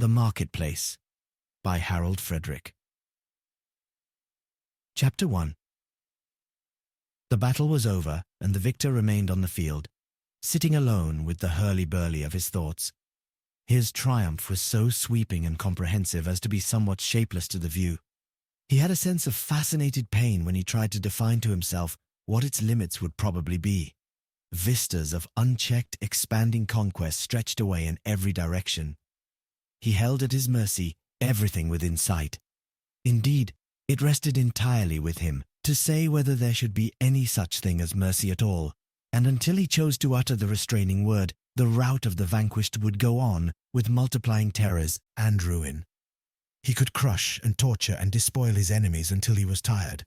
The Marketplace by Harold Frederic. Chapter 1. The battle was over, and the victor remained on the field, sitting alone with the hurly-burly of his thoughts. His triumph was so sweeping and comprehensive as to be somewhat shapeless to the view. He had a sense of fascinated pain when he tried to define to himself what its limits would probably be. Vistas of unchecked, expanding conquest stretched away in every direction. He held at his mercy everything within sight. Indeed, it rested entirely with him to say whether there should be any such thing as mercy at all, and until he chose to utter the restraining word, the rout of the vanquished would go on with multiplying terrors and ruin. He could crush and torture and despoil his enemies until he was tired.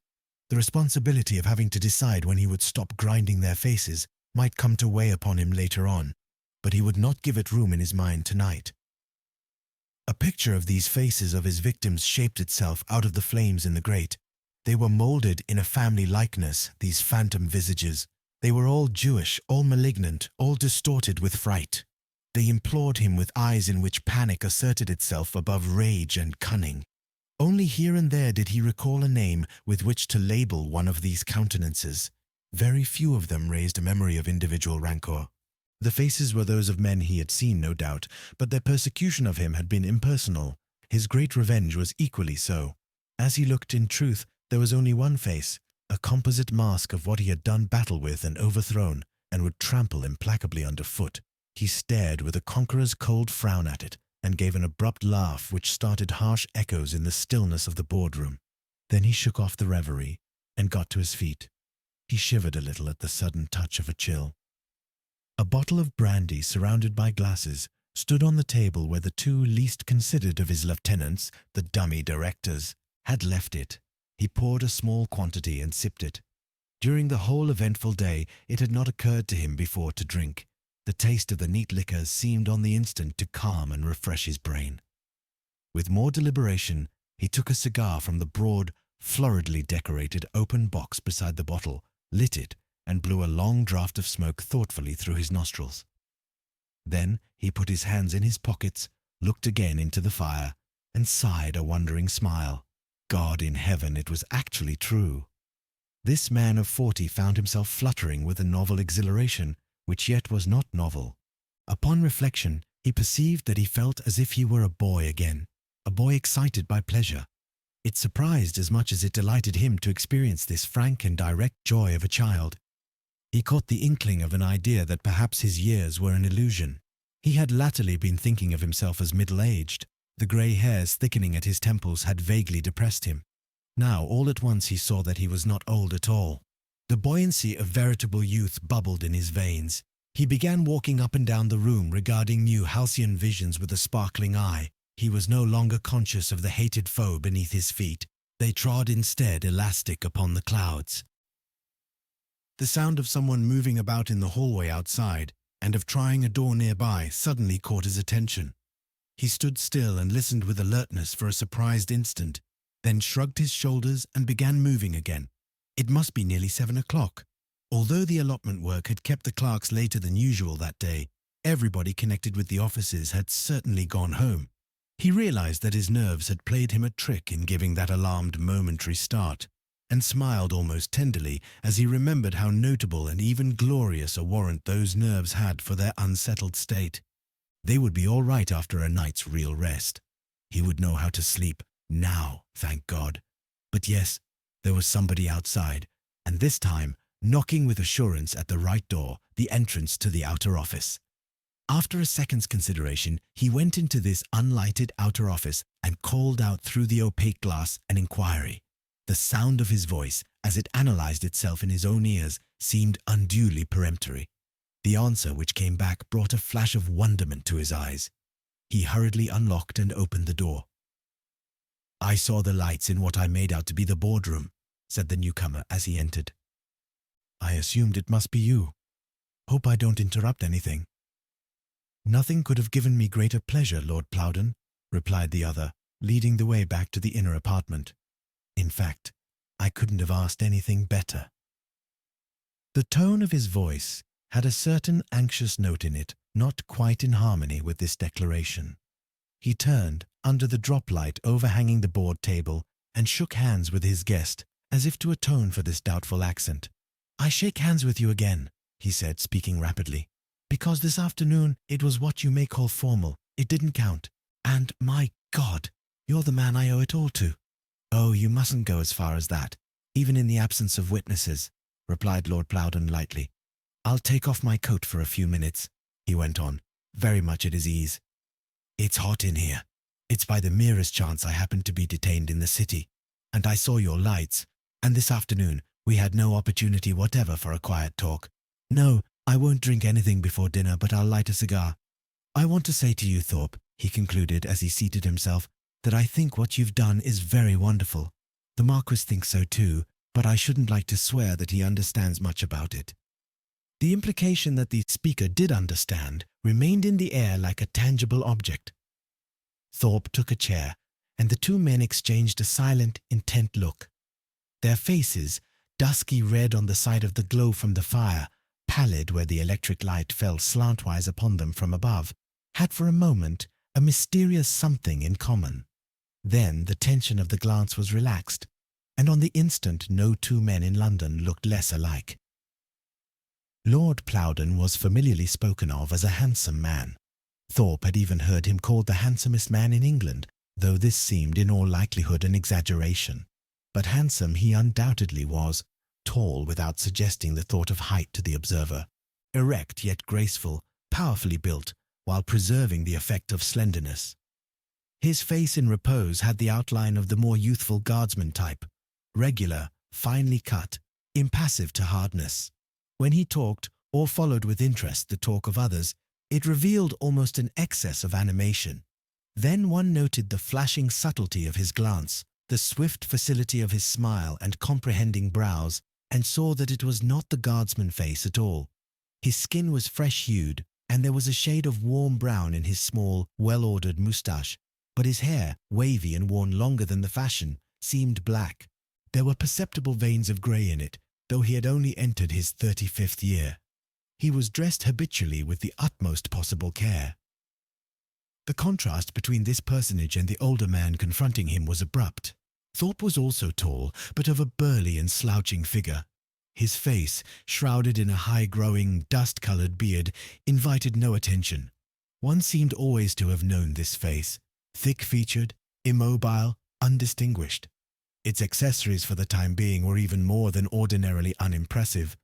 The responsibility of having to decide when he would stop grinding their faces might come to weigh upon him later on, but he would not give it room in his mind tonight. A picture of these faces of his victims shaped itself out of the flames in the grate. They were molded in a family likeness, these phantom visages. They were all Jewish, all malignant, all distorted with fright. They implored him with eyes in which panic asserted itself above rage and cunning. Only here and there did he recall a name with which to label one of these countenances. Very few of them raised a memory of individual rancor. The faces were those of men he had seen, no doubt, but their persecution of him had been impersonal. His great revenge was equally so. As he looked, in truth, there was only one face, a composite mask of what he had done battle with and overthrown, and would trample implacably underfoot. He stared with a conqueror's cold frown at it, and gave an abrupt laugh which started harsh echoes in the stillness of the boardroom. Then he shook off the reverie, and got to his feet. He shivered a little at the sudden touch of a chill. A bottle of brandy surrounded by glasses stood on the table where the two least considered of his lieutenants, the dummy directors, had left it. He poured a small quantity and sipped it. During the whole eventful day it had not occurred to him before to drink. The taste of the neat liquor seemed on the instant to calm and refresh his brain. With more deliberation, he took a cigar from the broad, floridly decorated open box beside the bottle, lit it, and blew a long draught of smoke thoughtfully through his nostrils. Then he put his hands in his pockets, looked again into the fire, and sighed a wondering smile. God in heaven, it was actually true. This man of 40 found himself fluttering with a novel exhilaration, which yet was not novel. Upon reflection, he perceived that he felt as if he were a boy again, a boy excited by pleasure. It surprised as much as it delighted him to experience this frank and direct joy of a child. He caught the inkling of an idea that perhaps his years were an illusion. He had latterly been thinking of himself as middle-aged. The grey hairs thickening at his temples had vaguely depressed him. Now all at once he saw that he was not old at all. The buoyancy of veritable youth bubbled in his veins. He began walking up and down the room, regarding new halcyon visions with a sparkling eye. He was no longer conscious of the hated foe beneath his feet. They trod instead elastic upon the clouds. The sound of someone moving about in the hallway outside and of trying a door nearby suddenly caught his attention. He stood still and listened with alertness for a surprised instant, then shrugged his shoulders and began moving again. It must be nearly 7 o'clock. Although the allotment work had kept the clerks later than usual that day, everybody connected with the offices had certainly gone home. He realized that his nerves had played him a trick in giving that alarmed momentary start, and smiled almost tenderly as he remembered how notable and even glorious a warrant those nerves had for their unsettled state. They would be all right after a night's real rest. He would know how to sleep now, thank God. But yes, there was somebody outside, and this time knocking with assurance at the right door, the entrance to the outer office. After a second's consideration, he went into this unlighted outer office and called out through the opaque glass an inquiry. The sound of his voice, as it analyzed itself in his own ears, seemed unduly peremptory. The answer which came back brought a flash of wonderment to his eyes. He hurriedly unlocked and opened the door. "I saw the lights in what I made out to be the boardroom," said the newcomer as he entered. "I assumed it must be you. Hope I don't interrupt anything." "Nothing could have given me greater pleasure, Lord Plowden," replied the other, leading the way back to the inner apartment. "In fact, I couldn't have asked anything better." The tone of his voice had a certain anxious note in it, not quite in harmony with this declaration. He turned under the drop light overhanging the board table and shook hands with his guest, as if to atone for this doubtful accent. "I shake hands with you again," he said, speaking rapidly, "because this afternoon it was what you may call formal. It didn't count. And, my God, you're the man I owe it all to." "Oh, you mustn't go as far as that, even in the absence of witnesses," replied Lord Plowden lightly. "I'll take off my coat for a few minutes," he went on, very much at his ease. "It's hot in here. It's by the merest chance I happened to be detained in the city, and I saw your lights, and this afternoon we had no opportunity whatever for a quiet talk. No, I won't drink anything before dinner, but I'll light a cigar. I want to say to you, Thorpe," he concluded as he seated himself, "that I think what you've done is very wonderful. The Marquis thinks so too, but I shouldn't like to swear that he understands much about it." The implication that the speaker did understand remained in the air like a tangible object. Thorpe took a chair, and the two men exchanged a silent, intent look. Their faces, dusky red on the side of the glow from the fire, pallid where the electric light fell slantwise upon them from above, had for a moment a mysterious something in common. Then the tension of the glance was relaxed, and on the instant no two men in London looked less alike. Lord Plowden was familiarly spoken of as a handsome man. Thorpe had even heard him called the handsomest man in England, though this seemed in all likelihood an exaggeration. But handsome he undoubtedly was, tall without suggesting the thought of height to the observer, erect yet graceful, powerfully built, while preserving the effect of slenderness. His face in repose had the outline of the more youthful guardsman type, regular, finely cut, impassive to hardness. When he talked, or followed with interest the talk of others, it revealed almost an excess of animation. Then one noted the flashing subtlety of his glance, the swift facility of his smile and comprehending brows, and saw that it was not the guardsman face at all. His skin was fresh-hued, and there was a shade of warm brown in his small, well-ordered moustache, but his hair, wavy and worn longer than the fashion, seemed black. There were perceptible veins of grey in it, though he had only entered his 35th year. He was dressed habitually with the utmost possible care. The contrast between this personage and the older man confronting him was abrupt. Thorpe was also tall, but of a burly and slouching figure. His face, shrouded in a high-growing, dust-coloured beard, invited no attention. One seemed always to have known this face, thick-featured, immobile, undistinguished. Its accessories for the time being were even more than ordinarily unimpressive.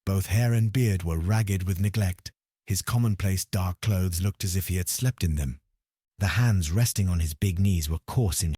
Both hair and beard were ragged with neglect. His commonplace dark clothes looked as if he had slept in them. The hands resting on his big knees were coarse in